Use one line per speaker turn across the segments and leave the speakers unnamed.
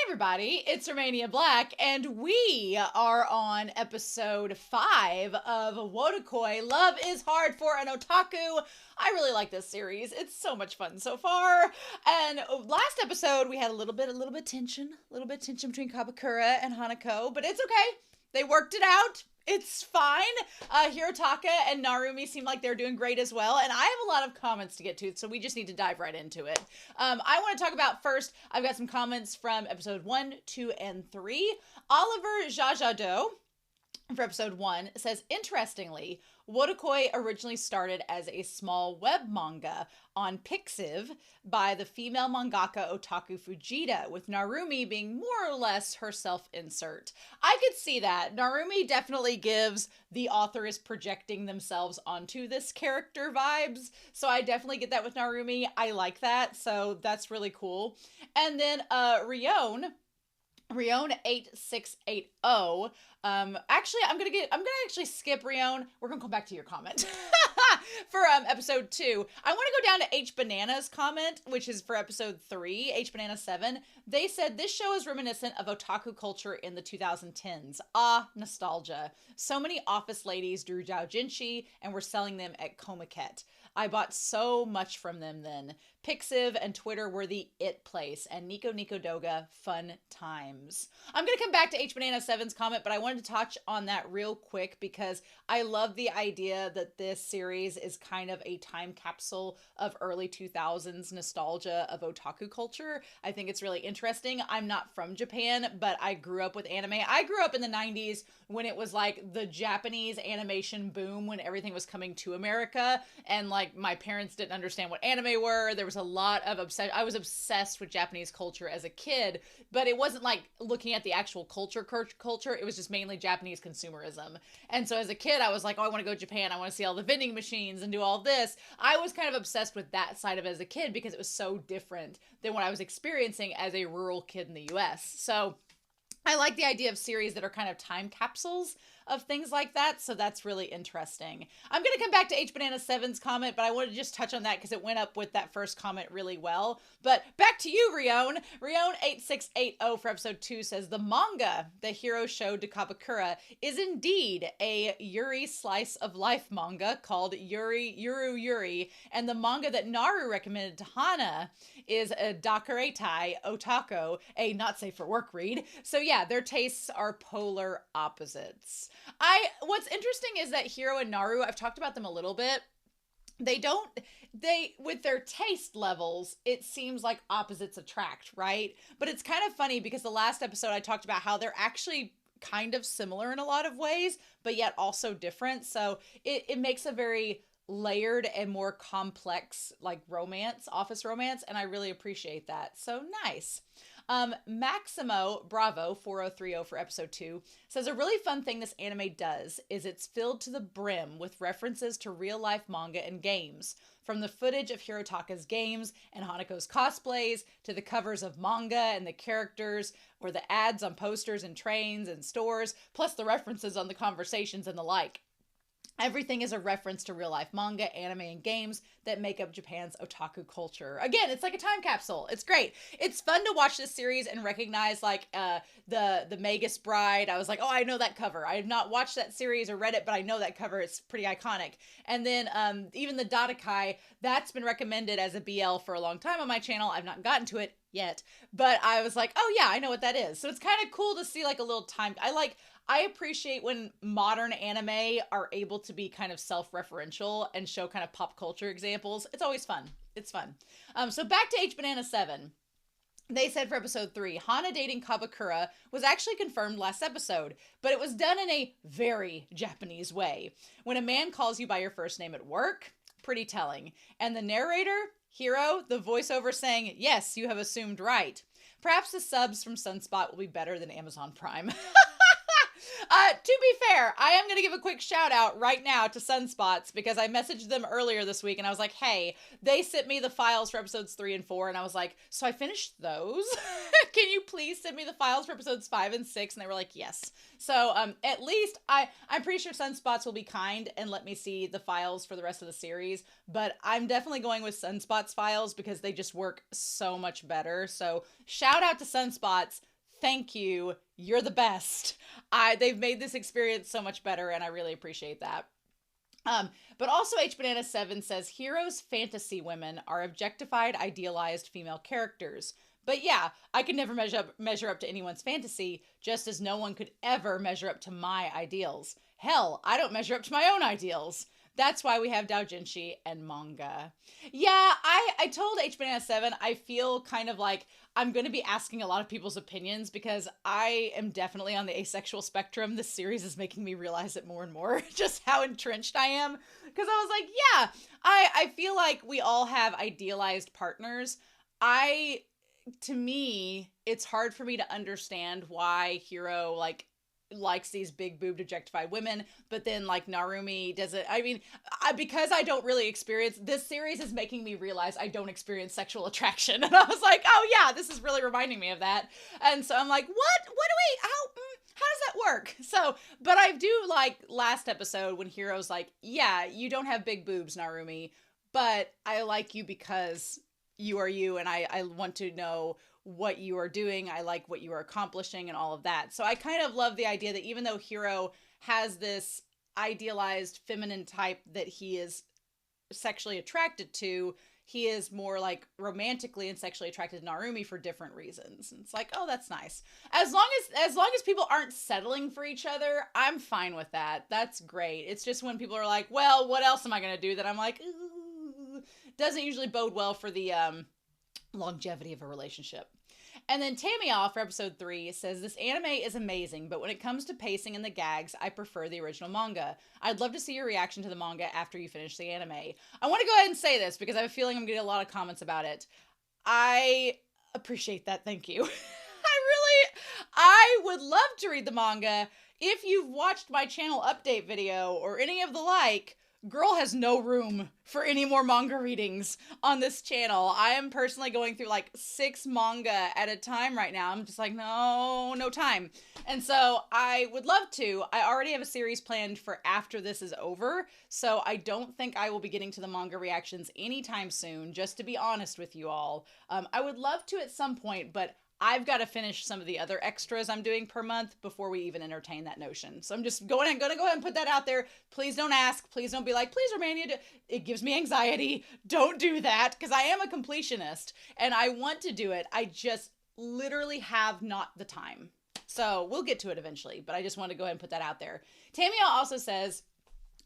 everybody, it's Romania Black, and we are on episode 5 of Wotakoi, Love is Hard for an Otaku. I really like this series. It's so much fun so far. And last episode, we had a little bit tension between Kabakura and Hanako, but it's okay. They worked it out. It's fine. Hirotaka and Narumi seem like they're doing great as well. And I have a lot of comments to get to, so we just need to dive right into it. I want to talk about first, I've got some comments from episode 1, 2, and 3. Oliver Jajado for episode 1 says, interestingly, Wotakoi originally started as a small web manga on Pixiv by the female mangaka Otaku Fujita, with Narumi being more or less her self-insert. I could see that. Narumi definitely gives the author is projecting themselves onto this character vibes, so I definitely get that with Narumi. I like that, so that's really cool. And then Rion 8680. Actually, I'm gonna actually skip Rion. We're gonna come back to your comment for episode 2. I want to go down to H Banana's comment, which is for episode 3. H Banana 7. They said this show is reminiscent of otaku culture in the 2010s. Ah, nostalgia. So many office ladies drew doujinshi and were selling them at Comiket. I bought so much from them then. Pixiv and Twitter were the it place, and Nico Nico Doga, fun times. I'm going to come back to H Banana 7's comment, but I wanted to touch on that real quick because I love the idea that this series is kind of a time capsule of early 2000s nostalgia of otaku culture. I think it's really interesting. I'm not from Japan, but I grew up with anime. I grew up in the 90s when it was like the Japanese animation boom, when everything was coming to America, and like my parents didn't understand what anime were. There was a lot of obsession. I was obsessed with Japanese culture as a kid, but it wasn't like looking at the actual culture. It was just mainly Japanese consumerism. And so as a kid, I was like, oh, I want to go to Japan. I want to see all the vending machines and do all this. I was kind of obsessed with that side of it as a kid because it was so different than what I was experiencing as a rural kid in the US. So I like the idea of series that are kind of time capsules of things like that, so that's really interesting. I'm going to come back to H Banana 7's comment, but I want to just touch on that because it went up with that first comment really well. But back to you, Rion. Rion 8680 for episode 2 says, the manga the hero showed to Kabakura is indeed a Yuri slice of life manga called Yuri, and the manga that Naru recommended to Hana is a Dakuretai Otako, a not safe for work read. So yeah, their tastes are polar opposites. What's interesting is that Hiro and Naru, I've talked about them a little bit. With their taste levels, it seems like opposites attract, right? But it's kind of funny because the last episode I talked about how they're actually kind of similar in a lot of ways, but yet also different. So it makes a very layered and more complex like office romance, and I really appreciate that. So nice. Maximo Bravo 4030 for episode 2 says, a really fun thing this anime does is it's filled to the brim with references to real life manga and games. From the footage of Hirotaka's games and Hanako's cosplays to the covers of manga and the characters or the ads on posters and trains and stores, plus the references on the conversations and the like. Everything is a reference to real-life manga, anime, and games that make up Japan's otaku culture. Again, it's like a time capsule. It's great. It's fun to watch this series and recognize, like, the Magus Bride. I was like, oh, I know that cover. I have not watched that series or read it, but I know that cover. It's pretty iconic. And then even the Dotakai, that's been recommended as a BL for a long time on my channel. I've not gotten to it yet, but I was like, oh yeah, I know what that is. So it's kind of cool to see like a little time. I appreciate when modern anime are able to be kind of self-referential and show kind of pop culture examples. It's always fun. It's fun. So back to H Banana 7. They said for episode 3, Hana dating Kabakura was actually confirmed last episode, but it was done in a very Japanese way. When a man calls you by your first name at work, pretty telling. And the narrator, Hiro, the voiceover saying, yes, you have assumed right. Perhaps the subs from Sunspot will be better than Amazon Prime. To be fair, I am going to give a quick shout out right now to Sunspots because I messaged them earlier this week and I was like, hey, they sent me the files for episodes 3 and 4 and I was like, so I finished those? Can you please send me the files for episodes 5 and 6? And they were like, yes. So at least I'm pretty sure Sunspots will be kind and let me see the files for the rest of the series, but I'm definitely going with Sunspots files because they just work so much better. So shout out to Sunspots. thank you. You're the best. They've made this experience so much better, and I really appreciate that. But also H Banana 7 says heroes fantasy women are objectified, idealized female characters. But yeah, I could never measure up to anyone's fantasy, just as no one could ever measure up to my ideals. Hell, I don't measure up to my own ideals. That's why we have doujinshi and manga. Yeah, I told H Banana 7 I feel kind of like I'm going to be asking a lot of people's opinions because I am definitely on the asexual spectrum. This series is making me realize it more and more, just how entrenched I am. Because I was like, yeah, I feel like we all have idealized partners. To me, it's hard for me to understand why Hiro, like, likes these big boobed objectified women, but then like Narumi doesn't. I mean, because I don't really experience, this series is making me realize I don't experience sexual attraction, and I was like, oh yeah, this is really reminding me of that. And so I'm like, how does that work? So, but I do like last episode when Hiro's like, yeah, you don't have big boobs, Narumi, but I like you because you are you, and I want to know what you are doing. I like what you are accomplishing and all of that. So I kind of love the idea that even though Hiro has this idealized feminine type that he is sexually attracted to, he is more like romantically and sexually attracted to Narumi for different reasons. And it's like, oh, that's nice. As long as people aren't settling for each other, I'm fine with that. That's great. It's just when people are like, well, what else am I going to do? That I'm like, ooh, doesn't usually bode well for the longevity of a relationship. And then Tamia for episode 3 says, this anime is amazing, but when it comes to pacing and the gags, I prefer the original manga. I'd love to see your reaction to the manga after you finish the anime. I want to go ahead and say this because I have a feeling I'm getting a lot of comments about it. I appreciate that. Thank you. I would love to read the manga. If you've watched my channel update video or any of the like, girl has no room for any more manga readings on this channel. I am personally going through like 6 manga at a time right now. I'm just like, no time. And so I would love to. I already have a series planned for after this is over, so I don't think I will be getting to the manga reactions anytime soon, just to be honest with you all. I would love to at some point, but I've got to finish some of the other extras I'm doing per month before we even entertain that notion. So I'm just going to go ahead and put that out there. Please don't ask. Please don't be like, please, Romania, it gives me anxiety. Don't do that, because I am a completionist and I want to do it. I just literally have not the time. So we'll get to it eventually, but I just want to go ahead and put that out there. Tamia also says,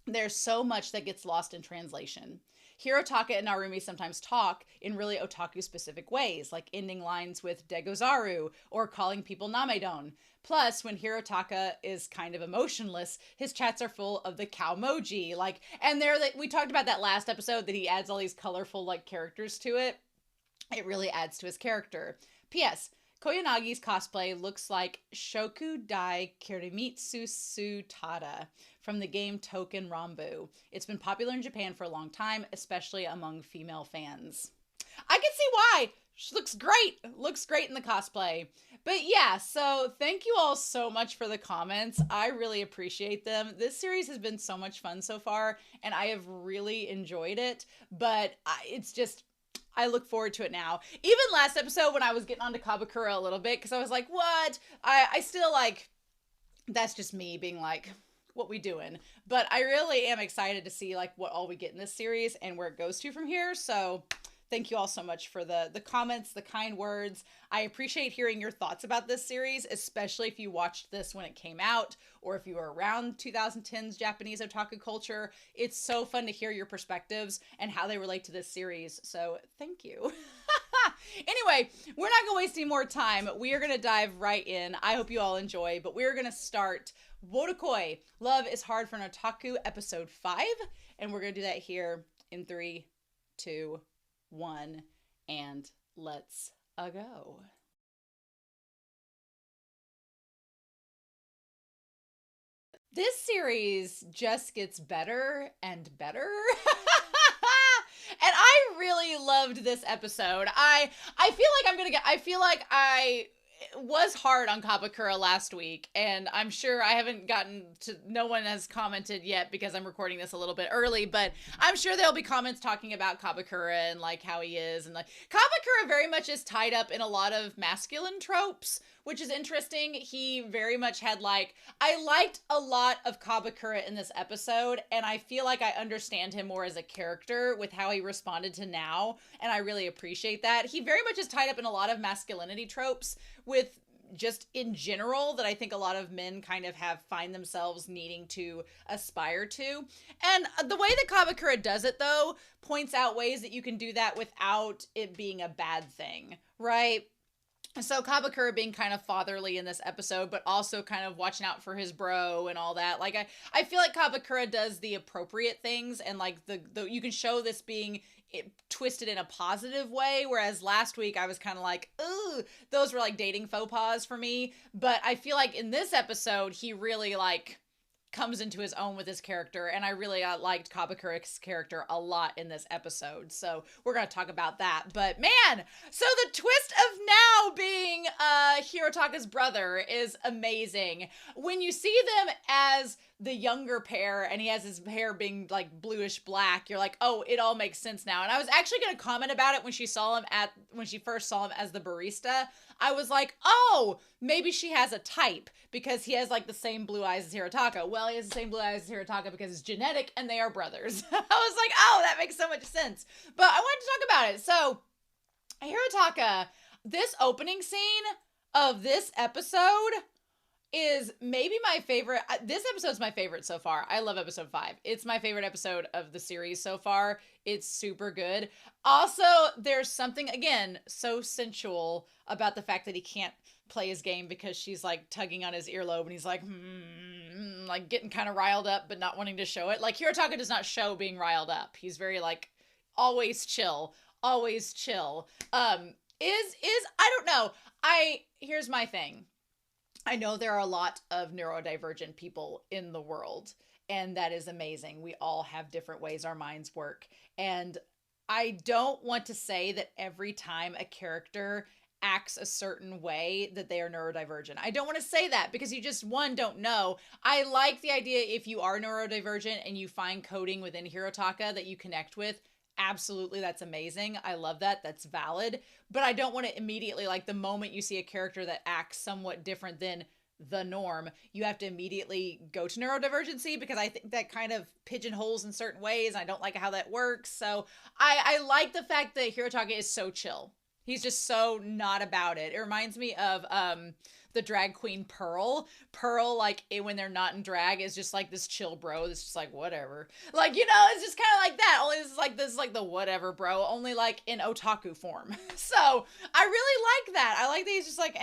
there's so much that gets lost in translation. Hirotaka and Narumi sometimes talk in really otaku-specific ways, like ending lines with Degozaru or calling people Namedon. Plus, when Hirotaka is kind of emotionless, his chats are full of the cowmoji. And we talked about that last episode, that he adds all these colorful like characters to it. It really adds to his character. P.S. Koyanagi's cosplay looks like Shoku Dai Kirimitsu Sutada from the game Token Rambu. It's been popular in Japan for a long time, especially among female fans. I can see why. She looks great. Looks great in the cosplay. But yeah, so thank you all so much for the comments. I really appreciate them. This series has been so much fun so far, and I have really enjoyed it. But it's just, I look forward to it now. Even last episode when I was getting onto Kabakura a little bit, because I was like, what? I still like, that's just me being like, what we doing? But I really am excited to see like what all we get in this series and where it goes to from here. So thank you all so much for the comments, the kind words. I appreciate hearing your thoughts about this series, especially if you watched this when it came out or if you were around 2010's Japanese otaku culture. It's so fun to hear your perspectives and how they relate to this series. So thank you. Anyway, we're not going to waste any more time. We are going to dive right in. I hope you all enjoy, but we're going to start Wotakoi, Love is Hard for an Otaku, episode 5. And we're going to do that here in 3, 2, 1, and let's go. This series just gets better and better. And I really loved this episode. I feel like I was hard on Kabakura last week, and I'm sure I haven't gotten to, no one has commented yet because I'm recording this a little bit early, but I'm sure there'll be comments talking about Kabakura and like how he is, and like Kabakura very much is tied up in a lot of masculine tropes, which is interesting. He very much had like, I liked a lot of Kabakura in this episode, and I feel like I understand him more as a character with how he responded to Now, and I really appreciate that. He very much is tied up in a lot of masculinity tropes with just in general that I think a lot of men kind of find themselves needing to aspire to. And the way that Kabakura does it, though, points out ways that you can do that without it being a bad thing, right? So Kabakura being kind of fatherly in this episode, but also kind of watching out for his bro and all that. Like, I feel like Kabakura does the appropriate things, and like the you can show this being twisted in a positive way, whereas last week I was kind of like, ooh, those were like dating faux pas for me. But I feel like in this episode, he really like comes into his own with his character, and I really liked Kabakura's character a lot in this episode, so we're gonna talk about that. But man, so the twist of Now being Hirotaka's brother is amazing. When you see them as the younger pair and he has his hair being like bluish black, you're like, oh, it all makes sense now. And I was actually gonna comment about it when she first saw him as the barista. I was like, oh, maybe she has a type because he has like the same blue eyes as Hirotaka. Well, he has the same blue eyes as Hirotaka because it's genetic and they are brothers. I was like, oh, that makes so much sense. But I wanted to talk about it. So Hirotaka, this opening scene of this episode is maybe my favorite. This episode's my favorite so far. I love episode 5. It's my favorite episode of the series so far. It's super good. Also, there's something, again, so sensual about the fact that he can't play his game because she's like tugging on his earlobe and he's like, like getting kind of riled up but not wanting to show it. Like Hirotaka does not show being riled up. He's very like always chill, always chill. I don't know. Here's my thing. I know there are a lot of neurodivergent people in the world, and that is amazing. We all have different ways our minds work. And I don't want to say that every time a character acts a certain way that they are neurodivergent. I don't want to say that because you just, one, don't know. I like the idea if you are neurodivergent and you find coding within Hirotaka that you connect with. Absolutely, that's amazing. I love that. That's valid. But I don't want to immediately, like the moment you see a character that acts somewhat different than the norm, you have to immediately go to neurodivergency because I think that kind of pigeonholes in certain ways. I don't like how that works. So I like the fact that Hirotaka is so chill. He's just so not about it. It reminds me of the drag queen Pearl. Pearl, like, when they're not in drag, is just like this chill bro that's just like, whatever. Like, you know, it's just kind of like that. Only this is like the whatever bro, only like in otaku form. So I really like that. I like that he's just like,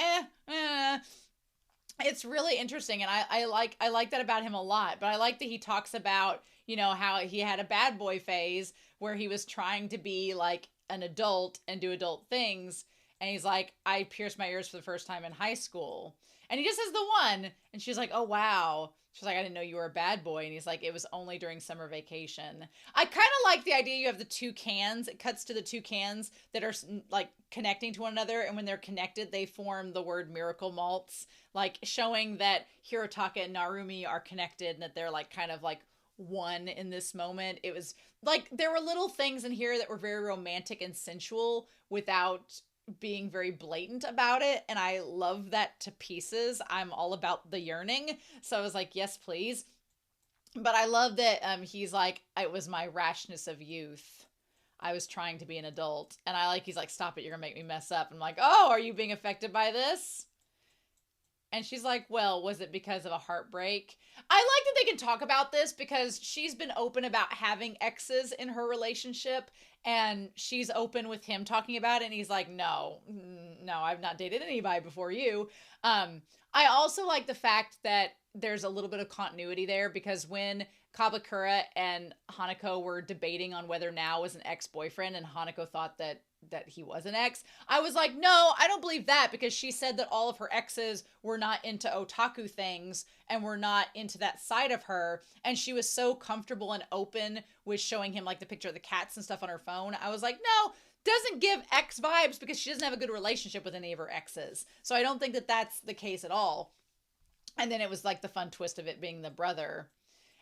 It's really interesting, and I like that about him a lot. But I like that he talks about, you know, how he had a bad boy phase where he was trying to be like an adult and do adult things. And he's like, I pierced my ears for the first time in high school. And he just says the one. And she's like, oh, wow. She's like, I didn't know you were a bad boy. And he's like, it was only during summer vacation. I kind of like the idea you have the two cans. It cuts to the two cans that are like connecting to one another. And when they're connected, they form the word miracle malts, like showing that Hirotaka and Narumi are connected and that they're like kind of like one in this moment. It was like there were little things in here that were very romantic and sensual without being very blatant about it, and I love that to pieces. I'm all about the yearning, so I was like, yes please. But I love that he's like, it was my rashness of youth, I was trying to be an adult. And I like, he's like, stop it, you're gonna make me mess up. I'm like, oh, are you being affected by this? And she's like, well, was it because of a heartbreak? I like that they can talk about this because she's been open about having exes in her relationship, and she's open with him talking about it, and he's like, no, I've not dated anybody before you. I also like the fact that there's a little bit of continuity there because when Kabakura and Hanako were debating on whether Now was an ex-boyfriend and Hanako thought that he was an ex, I was like, no, I don't believe that, because she said that all of her exes were not into otaku things and were not into that side of her, and she was so comfortable and open with showing him like the picture of the cats and stuff on her phone. I was like, no, doesn't give ex vibes because she doesn't have a good relationship with any of her exes. So I don't think that that's the case at all. And then it was like the fun twist of it being the brother.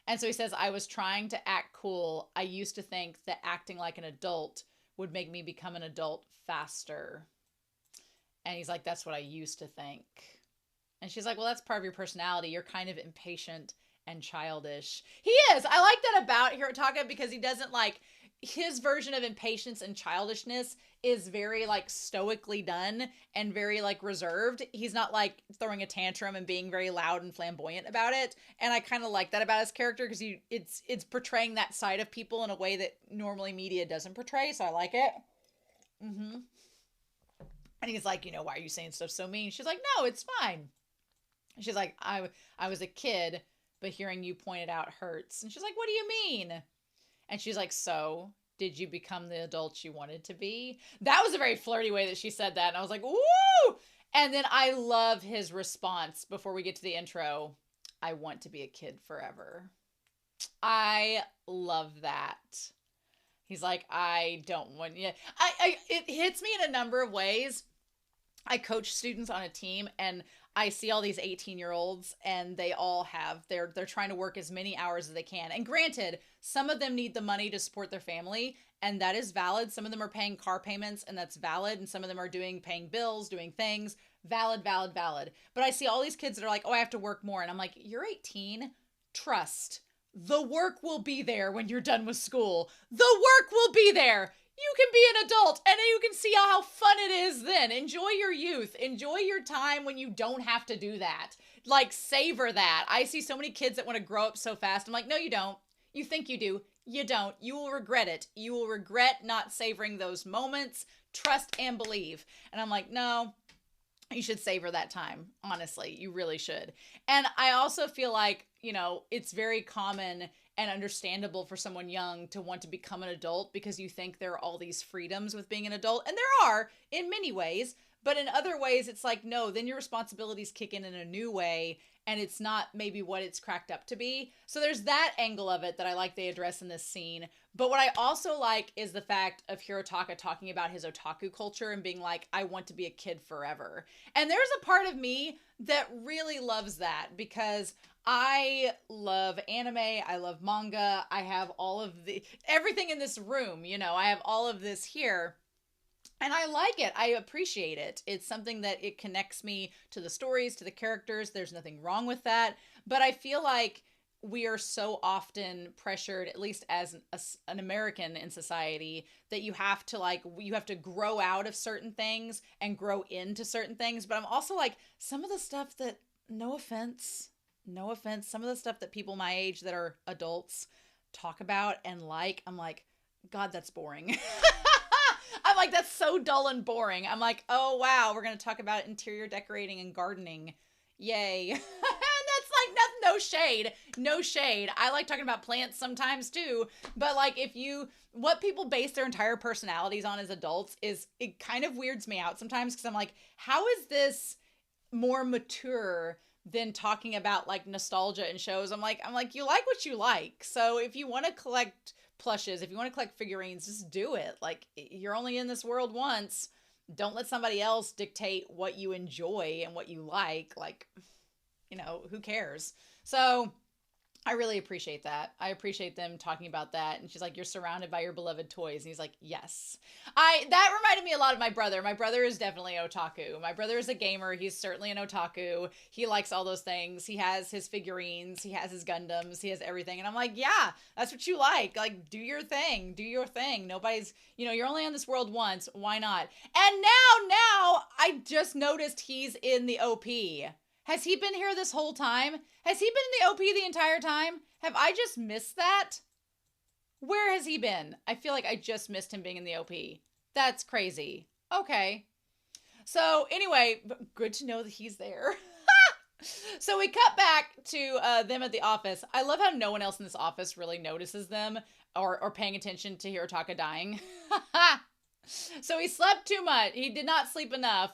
And so he says, I was trying to act cool. I used to think that acting like an adult would make me become an adult faster. And he's like, that's what I used to think. And she's like, well, that's part of your personality. You're kind of impatient and childish. He is. I like that about Hirotaka because he doesn't like his version of impatience and childishness is very like stoically done and very like reserved. He's not like throwing a tantrum and being very loud and flamboyant about it. And I kind of like that about his character because it's portraying that side of people in a way that normally media doesn't portray. So I like it. Mm-hmm. And he's like, why are you saying stuff so mean? She's like, no, it's fine. She's like, I was a kid, but hearing you point it out hurts. And she's like, what do you mean? And she's like, so did you become the adult you wanted to be? That was a very flirty way that she said that. And I was like, woo! And then I love his response before we get to the intro. I want to be a kid forever. I love that. He's like, I don't want you. It hits me in a number of ways. I coach students on a team and I see all these 18-year-olds and they all have, they're trying to work as many hours as they can. And granted, some of them need the money to support their family and that is valid. Some of them are paying car payments and that's valid. And some of them are paying bills, doing things, valid. But I see all these kids that are like, oh, I have to work more. And I'm like, you're 18, trust. The work will be there when you're done with school. The work will be there. You can be an adult and you can see how fun it is then. Enjoy your youth. Enjoy your time when you don't have to do that. Like, savor that. I see so many kids that want to grow up so fast. I'm like, no, you don't. You think you do. You don't. You will regret it. You will regret not savoring those moments. Trust and believe. And I'm like, no, you should savor that time. Honestly, you really should. And I also feel like, it's very common and understandable for someone young to want to become an adult because you think there are all these freedoms with being an adult. And there are in many ways, but in other ways, it's like, no, then your responsibilities kick in a new way. And it's not maybe what it's cracked up to be. So there's that angle of it that I like they address in this scene. But what I also like is the fact of Hirotaka talking about his otaku culture and being like, I want to be a kid forever. And there's a part of me that really loves that because I love anime. I love manga. I have all of everything in this room, I have all of this here. And I like it. I appreciate it. It's something that it connects me to the stories, to the characters. There's nothing wrong with that. But I feel like we are so often pressured, at least as an American in society, that you have to grow out of certain things and grow into certain things. But I'm also like, some of the stuff that, no offense, some of the stuff that people my age that are adults talk about and like, I'm like, God, that's boring. I'm like, that's so dull and boring. I'm like, oh, wow, we're going to talk about interior decorating and gardening. Yay. And that's like nothing, no shade. I like talking about plants sometimes too. But like what people base their entire personalities on as adults it kind of weirds me out sometimes because I'm like, how is this more mature than talking about like nostalgia and shows? I'm like, you like what you like. So if you want to collect plushes, if you want to collect figurines, just do it. Like, you're only in this world once. Don't let somebody else dictate what you enjoy and what you like. Like, who cares? So I really appreciate that. I appreciate them talking about that. And she's like, you're surrounded by your beloved toys. And he's like, yes. That reminded me a lot of my brother. My brother is definitely otaku. My brother is a gamer. He's certainly an otaku. He likes all those things. He has his figurines. He has his Gundams. He has everything. And I'm like, yeah, that's what you like. Like, do your thing. Do your thing. Nobody's, you're only on this world once. Why not? And now I just noticed he's in the OP. Has he been here this whole time? Has he been in the OP the entire time? Have I just missed that? Where has he been? I feel like I just missed him being in the OP. That's crazy. Okay. So anyway, good to know that he's there. So we cut back to them at the office. I love how no one else in this office really notices them or paying attention to Hirotaka dying. So he slept too much. He did not sleep enough.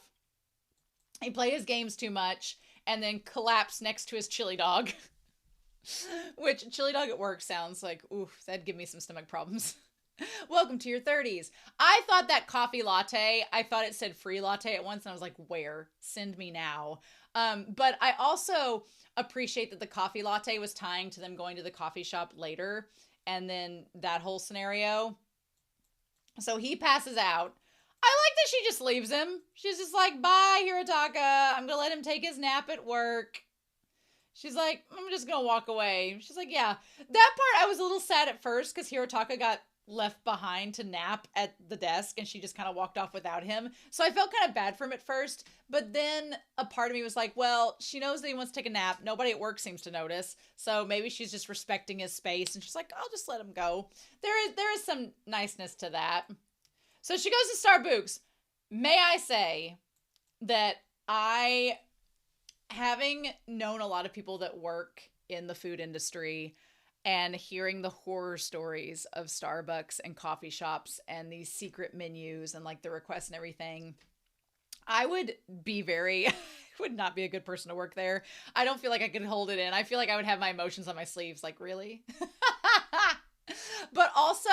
He played his games too much. And then collapsed next to his chili dog. Which, chili dog at work sounds like, oof, that'd give me some stomach problems. Welcome to your 30s. I thought that coffee latte, I thought it said free latte at once, and I was like, where? Send me now. But I also appreciate that the coffee latte was tying to them going to the coffee shop later, and then that whole scenario. So he passes out. I like that she just leaves him. She's just like, bye, Hirotaka. I'm gonna let him take his nap at work. She's like, I'm just gonna walk away. She's like, yeah. That part I was a little sad at first because Hirotaka got left behind to nap at the desk and she just kind of walked off without him. So I felt kind of bad for him at first, but then a part of me was like, well, she knows that he wants to take a nap. Nobody at work seems to notice. So maybe she's just respecting his space and she's like, I'll just let him go. There is some niceness to that. So she goes to Starbucks. May I say that having known a lot of people that work in the food industry and hearing the horror stories of Starbucks and coffee shops and these secret menus and like the requests and everything, I would not be a good person to work there. I don't feel like I could hold it in. I feel like I would have my emotions on my sleeves. Like, really? But also,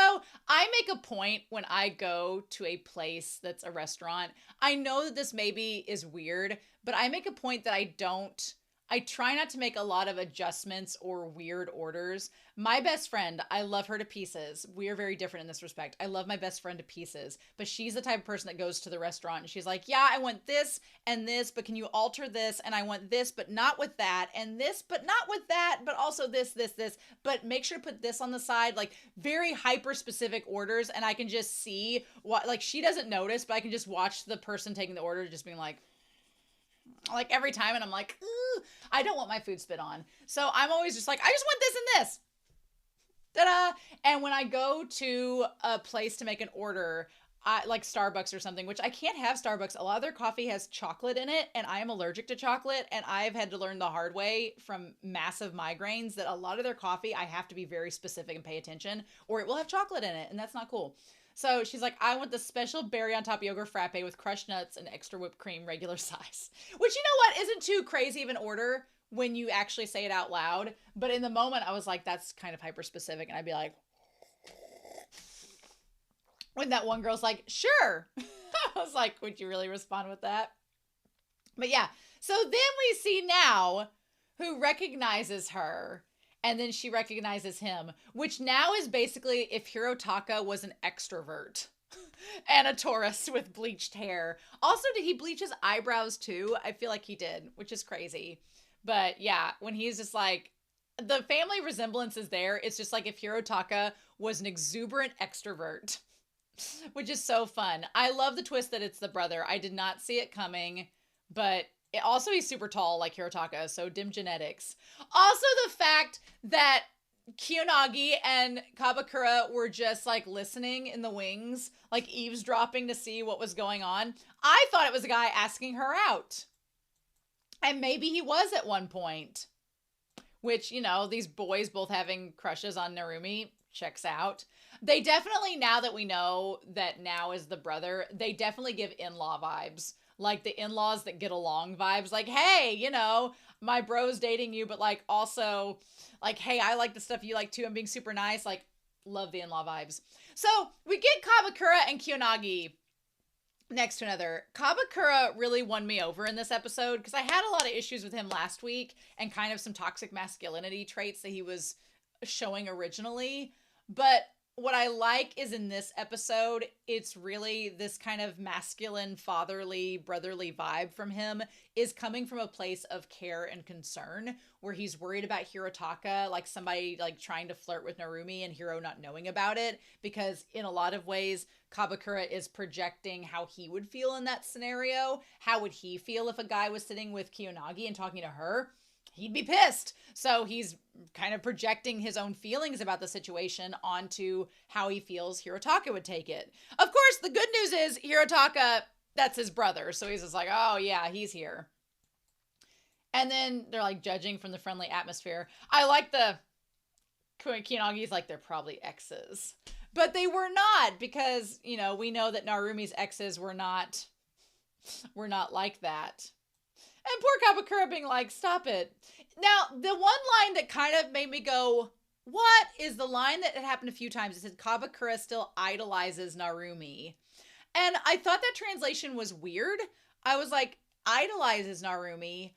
I make a point when I go to a place that's a restaurant. I know that this maybe is weird, but I make a point that I try not to make a lot of adjustments or weird orders. My best friend, I love her to pieces. We are very different in this respect. I love my best friend to pieces, but she's the type of person that goes to the restaurant and she's like, yeah, I want this and this, but can you alter this? And I want this, but not with that, and this, but not with that, but also this, but make sure to put this on the side, like very hyper specific orders. And I can just see what, like, she doesn't notice, but I can just watch the person taking the order just being like every time, and I'm like, ooh, I don't want my food spit on. So I'm always just like, I just want this and this. Ta-da! And when I go to a place to make an order, like Starbucks or something, which I can't have Starbucks. A lot of their coffee has chocolate in it, and I am allergic to chocolate, and I've had to learn the hard way from massive migraines that a lot of their coffee, I have to be very specific and pay attention, or it will have chocolate in it, and that's not cool. So she's like, I want the special berry on top yogurt frappe with crushed nuts and extra whipped cream, regular size. Which, you know what, isn't too crazy of an order when you actually say it out loud. But in the moment, I was like, that's kind of hyper specific. And I'd be like, when that one girl's like, sure. I was like, would you really respond with that? But yeah, so then we see Nao, who recognizes her. And then she recognizes him, which now is basically if Hirotaka was an extrovert and a Taurus with bleached hair. Also, did he bleach his eyebrows too? I feel like he did, which is crazy. But yeah, when he's just like, the family resemblance is there. It's just like if Hirotaka was an exuberant extrovert, which is so fun. I love the twist that it's the brother. I did not see it coming, but also, he's super tall like Hirotaka, so dim genetics. Also, the fact that Kiyonagi and Kabakura were just like listening in the wings, like eavesdropping to see what was going on. I thought it was a guy asking her out. And maybe he was at one point. Which, you know, these boys both having crushes on Narumi checks out. They definitely, now that we know that Nao is the brother, they definitely give in-law vibes. Like the in-laws that get along vibes. Like, hey, you know, my bro's dating you, but like also like, hey, I like the stuff you like too. I'm being super nice. Like, love the in-law vibes. So we get Kabakura and Kiyonagi next to another. Kabakura really won me over in this episode because I had a lot of issues with him last week and kind of some toxic masculinity traits that he was showing originally. But what I like is in this episode, it's really this kind of masculine, fatherly, brotherly vibe from him is coming from a place of care and concern where he's worried about Hirotaka, like somebody like trying to flirt with Narumi and Hiro not knowing about it, because in a lot of ways, Kabakura is projecting how he would feel in that scenario. How would he feel if a guy was sitting with Kiyonagi and talking to her? He'd be pissed. So he's kind of projecting his own feelings about the situation onto how he feels Hirotaka would take it. Of course, the good news is Hirotaka, that's his brother. So he's just like, oh yeah, he's here. And then they're like judging from the friendly atmosphere. I like the Kiyonagi's like, they're probably exes. But they were not, because, you know, we know that Narumi's exes were not like that. And poor Kabakura being like, stop it. Now, the one line that kind of made me go, what, is the line that had happened a few times. It said Kabakura still idolizes Narumi. And I thought that translation was weird. I was like, idolizes Narumi.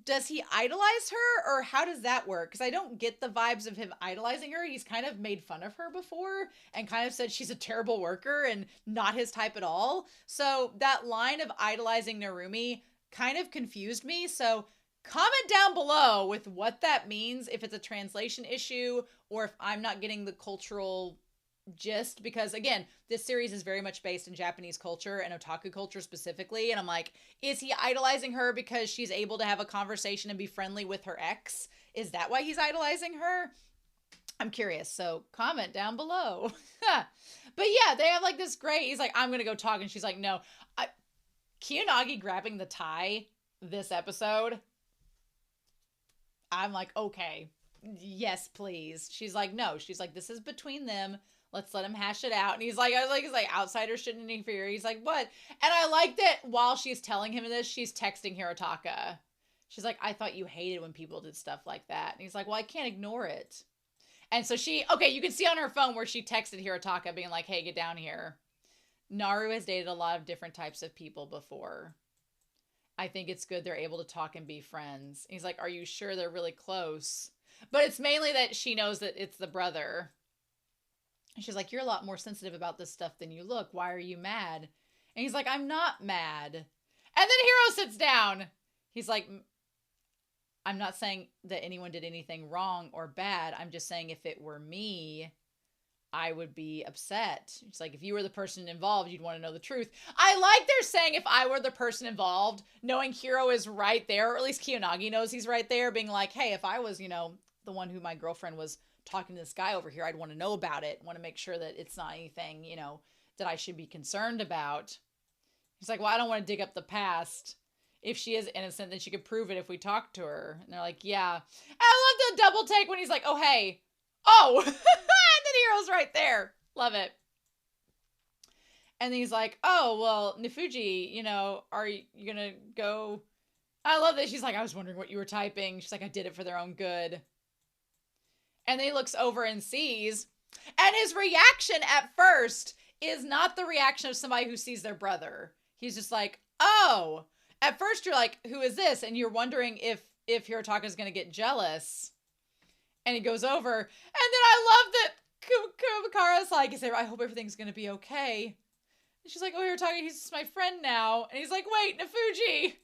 does he idolize her, or how does that work? Because I don't get the vibes of him idolizing her. He's kind of made fun of her before and kind of said she's a terrible worker and not his type at all. So that line of idolizing Narumi kind of confused me. So comment down below with what that means, if it's a translation issue or if I'm not getting the cultural gist, because again, this series is very much based in Japanese culture and otaku culture specifically, and I'm like, is he idolizing her because she's able to have a conversation and be friendly with her ex? Is that why he's idolizing her? I'm curious, so comment down below. But yeah, they have like this great, he's like, I'm gonna go talk, and she's like, no. Kiyanagi grabbing the tie this episode, I'm like, okay, yes, please. She's like, no. She's like, this is between them. Let's let him hash it out. And he's like, he's like, outsiders shouldn't interfere. He's like, what? And I like that while she's telling him this, she's texting Hirotaka. She's like, I thought you hated when people did stuff like that. And he's like, well, I can't ignore it. And so okay, you can see on her phone where she texted Hirotaka being like, hey, get down here. Naru has dated a lot of different types of people before. I think it's good they're able to talk and be friends. He's like, are you sure they're really close? But it's mainly that she knows that it's the brother. And she's like, you're a lot more sensitive about this stuff than you look. Why are you mad? And he's like, I'm not mad. And then Hiro sits down. He's like, I'm not saying that anyone did anything wrong or bad. I'm just saying if it were me, I would be upset. It's like, if you were the person involved, you'd want to know the truth. I like they're saying if I were the person involved, knowing Hiro is right there, or at least Kiyanagi knows he's right there, being like, hey, if I was, the one who my girlfriend was talking to this guy over here, I'd want to know about it, want to make sure that it's not anything, that I should be concerned about. He's like, well, I don't want to dig up the past. If she is innocent, then she could prove it if we talk to her. And they're like, yeah. And I love the double take when he's like, oh, hey. Oh. And then Hiro's right there. Love it. And then he's like, oh, well, Nifuji, are you going to go? I love that. She's like, I was wondering what you were typing. She's like, I did it for their own good. And then he looks over and sees, and his reaction at first is not the reaction of somebody who sees their brother. He's just like, oh. At first you're like, who is this? And you're wondering if Hirotaka is going to get jealous. And he goes over, and then I love that Kabakura's like, I hope everything's going to be okay. And she's like, oh, Hirotaka, he's just my friend now. And he's like, wait, Nifuji.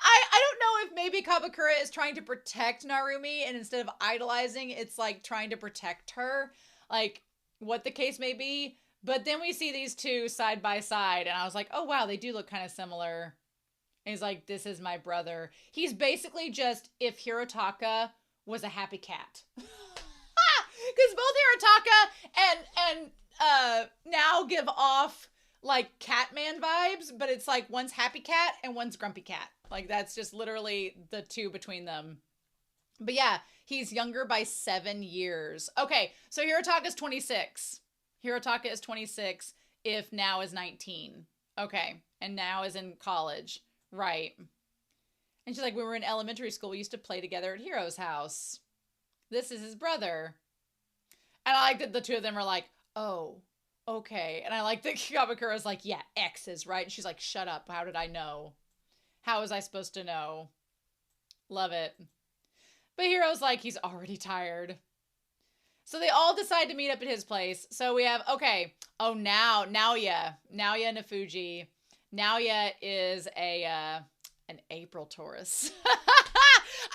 I don't know if maybe Kabakura is trying to protect Narumi, and instead of idolizing, it's like trying to protect her, like what the case may be. But then we see these two side by side, and I was like, oh wow, they do look kind of similar. And he's like, this is my brother. He's basically just if Hirotaka was a happy cat. Because both Hirotaka and now give off like Catman vibes, but it's like one's happy cat and one's grumpy cat. Like that's just literally the two between them. But yeah, he's younger by 7 years. Okay, so Hirotaka's 26. Hirotaka is 26 if now is 19. Okay, and now is in college. Right. And she's like, when we were in elementary school, we used to play together at Hiro's house. This is his brother. And I like that the two of them are like, oh, okay. And I like that Kabakura's like, yeah, exes, right? And she's like, shut up. How did I know? How was I supposed to know? Love it. But Hiro's like, he's already tired. So they all decide to meet up at his place. So we have, okay. Oh, Naoya Nifuji. Naoya is an April Taurus.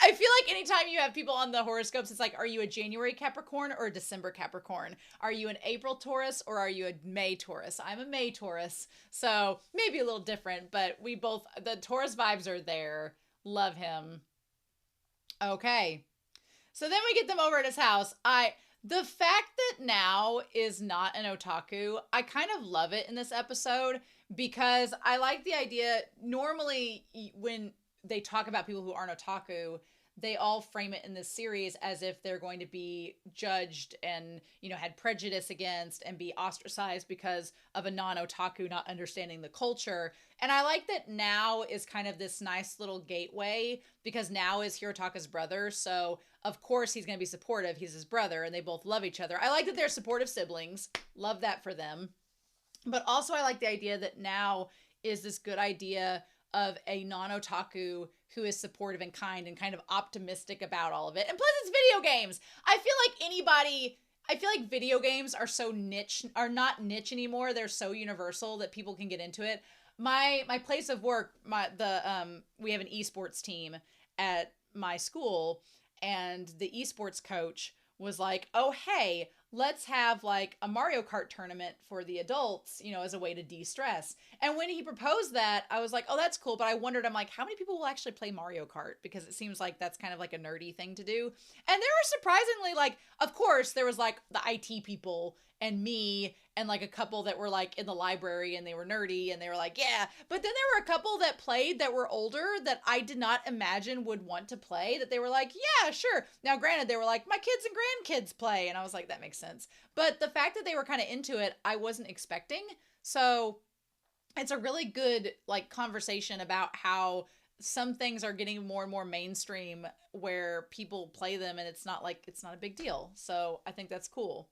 I feel like anytime you have people on the horoscopes, it's like, are you a January Capricorn or a December Capricorn? Are you an April Taurus or are you a May Taurus? I'm a May Taurus, so maybe a little different, but the Taurus vibes are there. Love him. Okay. So then we get them over at his house. The fact that Now is not an otaku, I kind of love it in this episode because I like the idea, normally when they talk about people who aren't otaku, they all frame it in this series as if they're going to be judged and, had prejudice against and be ostracized because of a non-otaku not understanding the culture. And I like that Now is kind of this nice little gateway because Now is Hirotaka's brother. So of course he's going to be supportive. He's his brother and they both love each other. I like that they're supportive siblings. Love that for them. But also I like the idea that Now is this good idea of a non-otaku who is supportive and kind and kind of optimistic about all of it. And plus it's video games. I feel like video games are so niche, are not niche anymore. They're so universal that people can get into it. My place of work, we have an esports team at my school, and the esports coach was like, oh, hey, let's have like a Mario Kart tournament for the adults, you know, as a way to de-stress. And when he proposed that, I was like, oh, that's cool. But I wondered, I'm like, how many people will actually play Mario Kart? Because it seems like that's kind of like a nerdy thing to do. And there were surprisingly, like, of course, there was like the IT people and me and like a couple that were like in the library and they were nerdy and they were like, yeah. But then there were a couple that played that were older that I did not imagine would want to play, that they were like, yeah, sure. Now, granted, they were like, my kids and grandkids play. And I was like, that makes sense. But the fact that they were kind of into it, I wasn't expecting. So it's a really good like conversation about how some things are getting more and more mainstream where people play them and it's not a big deal. So I think that's cool.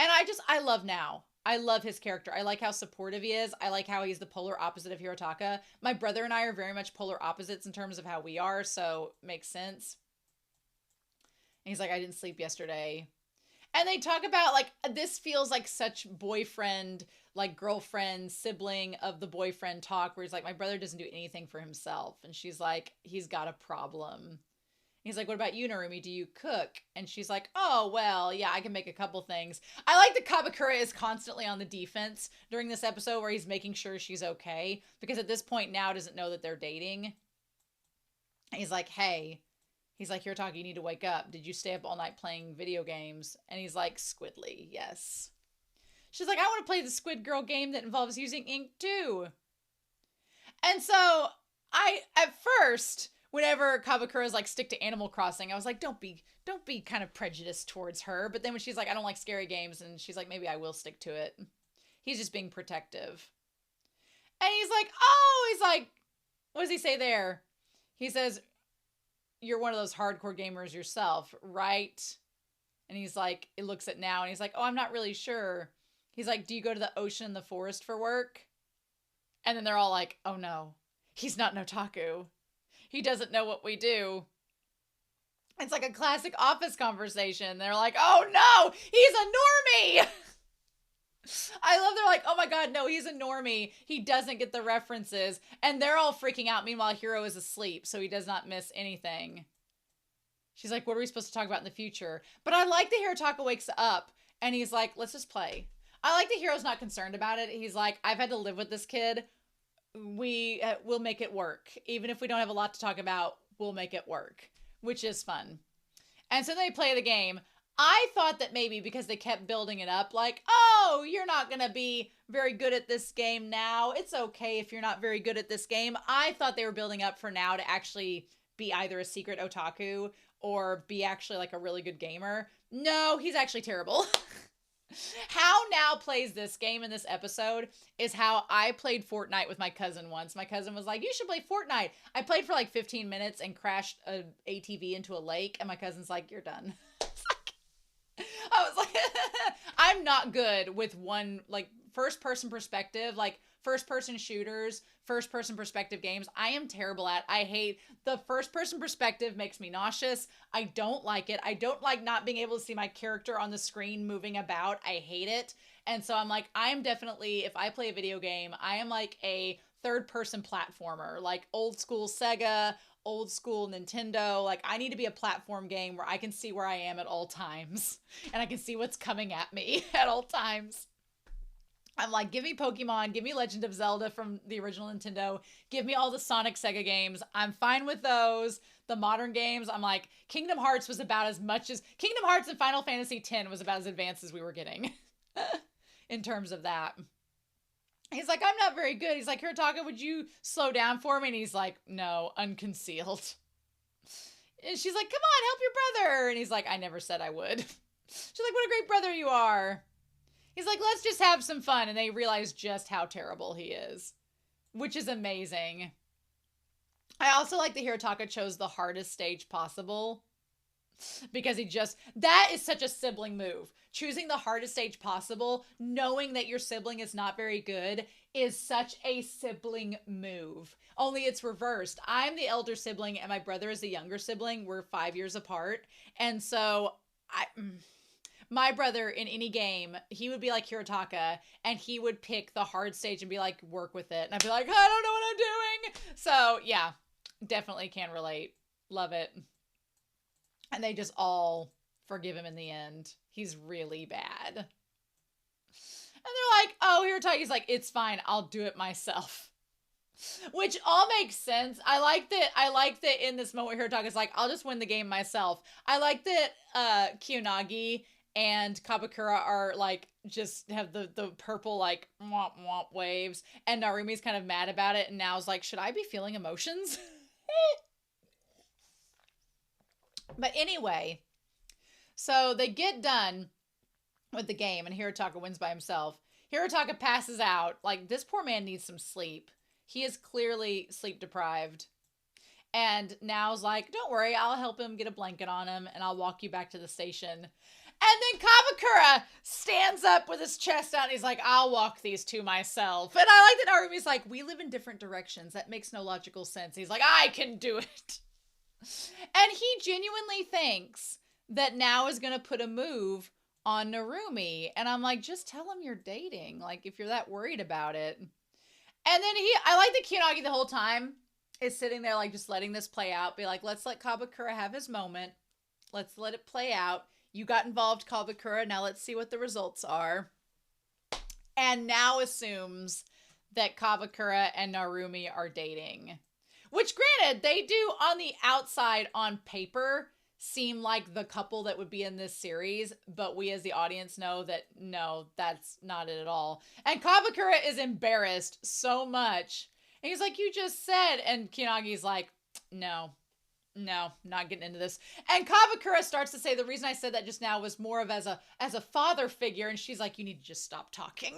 And I love Now. I love his character. I like how supportive he is. I like how he's the polar opposite of Hirotaka. My brother and I are very much polar opposites in terms of how we are, so makes sense. And he's like, I didn't sleep yesterday. And they talk about, like, this feels like such boyfriend, like, girlfriend, sibling of the boyfriend talk, where he's like, my brother doesn't do anything for himself. And she's like, he's got a problem. He's like, what about you, Narumi? Do you cook? And she's like, oh, well, yeah, I can make a couple things. I like that Kabakura is constantly on the defense during this episode where he's making sure she's okay. Because at this point now doesn't know that they're dating. And he's like, hey. He's like, Hirotaka, you need to wake up. Did you stay up all night playing video games? And he's like, Squidly, yes. She's like, I want to play the Squid Girl game that involves using ink too. And so at first, whenever Kabakura's like, stick to Animal Crossing, I was like, don't be kind of prejudiced towards her. But then when she's like, I don't like scary games, and she's like, maybe I will stick to it. He's just being protective. And he's like, what does he say there? He says, you're one of those hardcore gamers yourself, right? And he's like, it looks at Now, and he's like, oh, I'm not really sure. He's like, do you go to the ocean and the forest for work? And then they're all like, oh no, he's not an otaku. He doesn't know what we do. It's like a classic office conversation. They're like, oh no, he's a normie. I love, they're like, oh my god, no, he's a normie. He doesn't get the references. And they're all freaking out. Meanwhile, Hiro is asleep, so he does not miss anything. She's like, what are we supposed to talk about in the future? But I like that Hirotaka wakes up and he's like, let's just play. I like that Hiro's not concerned about it. He's like, I've had to live with this kid. We'll make it work. Even if we don't have a lot to talk about, we'll make it work, which is fun. And so they play the game. I thought that maybe because they kept building it up, like, oh, you're not going to be very good at this game now. It's okay if you're not very good at this game. I thought they were building up for Now to actually be either a secret otaku or be actually like a really good gamer. No, he's actually terrible. How Now plays this game in this episode is how I played Fortnite with my cousin once. My cousin was like, you should play Fortnite. I played for like 15 minutes and crashed an ATV into a lake. And my cousin's like, you're done. I was like, I'm not good with one, like, first-person perspective, like, first-person shooters, first-person perspective games. I am terrible at. I hate the first-person perspective, makes me nauseous. I don't like it. I don't like not being able to see my character on the screen moving about. I hate it. And so I'm like, I am definitely, if I play a video game, I am like a third-person platformer, like old school Sega, old school Nintendo. Like, I need to be a platform game where I can see where I am at all times and I can see what's coming at me at all times. I'm like, give me Pokemon, give me Legend of Zelda from the original Nintendo, give me all the Sonic Sega games. I'm fine with those. The modern games, I'm like, Kingdom Hearts was about as much as Kingdom Hearts and Final Fantasy X was about as advanced as we were getting in terms of that. He's like, I'm not very good. He's like, Hirotaka, would you slow down for me? And he's like, no, unconcealed. And she's like, come on, help your brother. And he's like, I never said I would. She's like, what a great brother you are. He's like, let's just have some fun. And they realize just how terrible he is, which is amazing. I also like that Hirotaka chose the hardest stage possible. Because that is such a sibling move. Choosing the hardest stage possible, knowing that your sibling is not very good, is such a sibling move. only it's reversed. I'm the elder sibling and my brother is the younger sibling. We're 5 years apart. And so my brother in any game, he would be like Hirotaka and he would pick the hard stage and be like, work with it. And I'd be like, I don't know what I'm doing. So yeah, definitely can relate. Love it. And they just all forgive him in the end. He's really bad. And they're like, oh, Hirotaki's like, it's fine. I'll do it myself. Which all makes sense. I like that in this moment Hirotaka's like, I'll just win the game myself. I like that Kiyonagi and Kabakura are like, just have the purple like womp womp waves. And Narumi's kind of mad about it. And now's like, should I be feeling emotions? But anyway, so they get done with the game and Hirotaka wins by himself. Hirotaka passes out. Like, this poor man needs some sleep. He is clearly sleep deprived. And Nao's like, don't worry, I'll help him, get a blanket on him, and I'll walk you back to the station. And then Kabakura stands up with his chest out and he's like, I'll walk these two myself. And I like that Narumi's like, we live in different directions. That makes no logical sense. He's like, I can do it. And he genuinely thinks that Nao is going to put a move on Narumi. And I'm like, just tell him you're dating. Like, if you're that worried about it. And then I like that Kiyonagi the whole time is sitting there, like, just letting this play out. Be like, let's let Kabakura have his moment. Let's let it play out. You got involved, Kabakura. Now let's see what the results are. And Nao assumes that Kabakura and Narumi are dating. Which, granted, they do on the outside, on paper, seem like the couple that would be in this series, but we as the audience know that, no, that's not it at all. And Kabakura is embarrassed so much. And he's like, you just said, and Kiyonagi's like, no, not getting into this. And Kabakura starts to say, the reason I said that just now was more of as a father figure, and she's like, you need to just stop talking.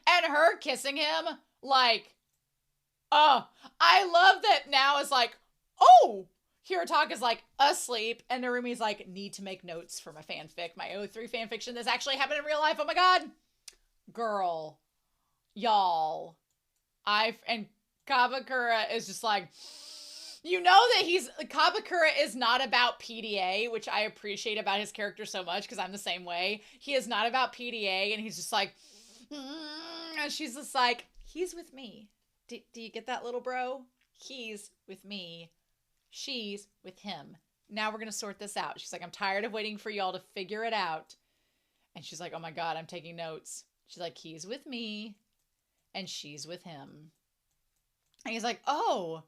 And her kissing him, like, oh, I love that now is like, oh, Hirotaka's like asleep, and Narumi's like, need to make notes for my fanfic, my O3 fanfiction. This actually happened in real life. Oh my god. Girl. Y'all. And Kabakura is just like, you know that Kabakura is not about PDA, which I appreciate about his character so much, because I'm the same way. He is not about PDA, and he's just like, and she's just like, he's with me. Do you get that, little bro? He's with me. She's with him. Now we're going to sort this out. She's like, I'm tired of waiting for y'all to figure it out. And she's like, oh my god, I'm taking notes. She's like, he's with me. And she's with him. And he's like, oh.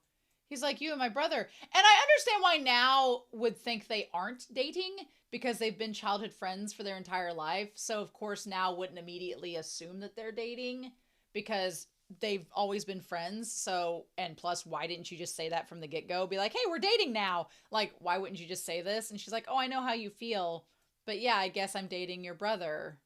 He's like, you and my brother. And I understand why Nao would think they aren't dating, because they've been childhood friends for their entire life. So, of course, Nao wouldn't immediately assume that they're dating, because they've always been friends. So, and plus, why didn't you just say that from the get-go? Be like, hey, we're dating now. Like, why wouldn't you just say this? And she's like, oh, I know how you feel. But yeah, I guess I'm dating your brother.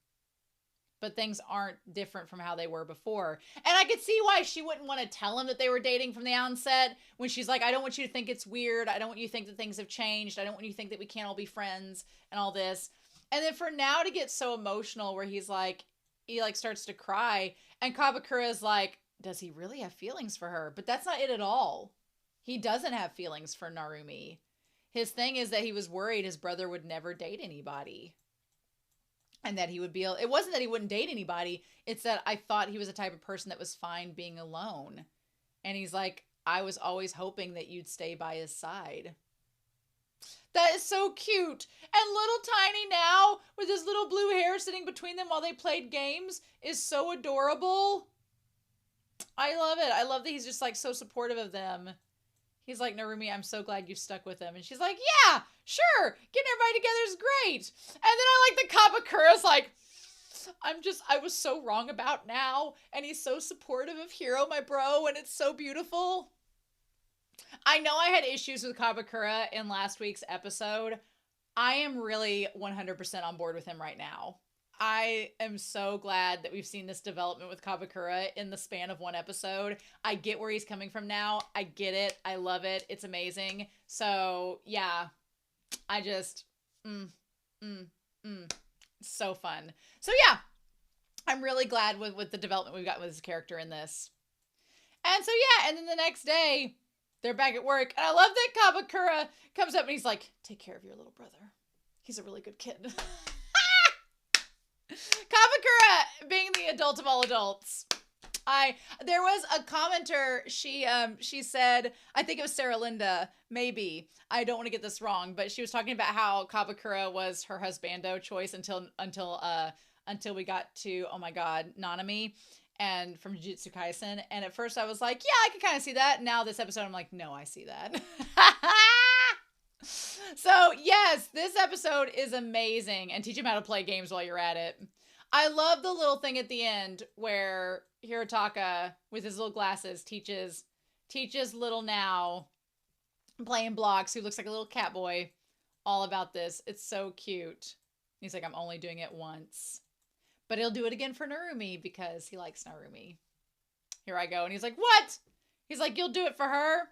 But things aren't different from how they were before. And I could see why she wouldn't want to tell him that they were dating from the onset, when she's like, I don't want you to think it's weird. I don't want you to think that things have changed. I don't want you to think that we can't all be friends and all this. And then for Nao to get so emotional where he starts to cry, and Kabakura is like, does he really have feelings for her? But that's not it at all. He doesn't have feelings for Narumi. His thing is that he was worried his brother would never date anybody. And that he would be, it wasn't that he wouldn't date anybody. It's that I thought he was the type of person that was fine being alone. And he's like, I was always hoping that you'd stay by his side. That is so cute. And little tiny Nao with his little blue hair sitting between them while they played games is so adorable. I love it. I love that he's just like so supportive of them. He's like, Narumi, I'm so glad you stuck with him. And she's like, yeah, sure. Getting everybody together is great. And then I like the Kabakura's like, I was so wrong about Nao. And he's so supportive of Hiro, my bro. And it's so beautiful. I know I had issues with Kabakura in last week's episode. I am really 100% on board with him right now. I am so glad that we've seen this development with Kabakura in the span of one episode. I get where he's coming from now. I get it. I love it. It's amazing. So, yeah. I just, so fun. So, yeah. I'm really glad with the development we've got with his character in this. And so, yeah, and then the next day, they're back at work. And I love that Kabakura comes up and he's like, take care of your little brother. He's a really good kid. Kabakura being the adult of all adults. There was a commenter, she said, I think it was Sarah Linda, maybe. I don't want to get this wrong, but she was talking about how Kabakura was her husbando choice until we got to, oh my god, Nanami and from Jujutsu Kaisen. And at first I was like, yeah, I can kind of see that. Now this episode I'm like, no, I see that. So, yes, this episode is amazing, and teach him how to play games while you're at it. I love the little thing at the end where Hirotaka, with his little glasses, teaches little Now playing blocks, who looks like a little cat boy, all about this. It's so cute. He's like, I'm only doing it once. But he'll do it again for Narumi because he likes Narumi. Here I go. And he's like, what? He's like, you'll do it for her?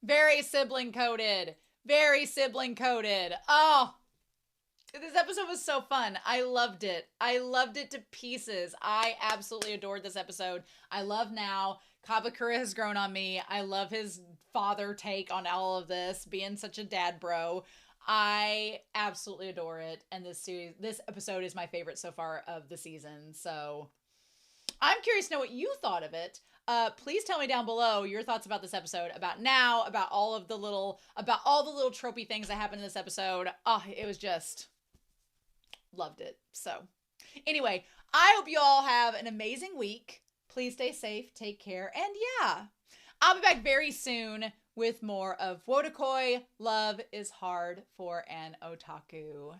Very sibling coded. Very sibling coded. Oh, this episode was so fun. I loved it. I loved it to pieces. I absolutely adored this episode. I love Now. Kabakura has grown on me. I love his father take on all of this, being such a dad bro. I absolutely adore it. And this episode is my favorite so far of the season. So I'm curious to know what you thought of it. Please tell me down below your thoughts about this episode, about Now, about all the little tropey things that happened in this episode. Oh, it was just, loved it. So anyway, I hope you all have an amazing week. Please stay safe, take care, and yeah, I'll be back very soon with more of Wotakoi. Love is hard for an otaku.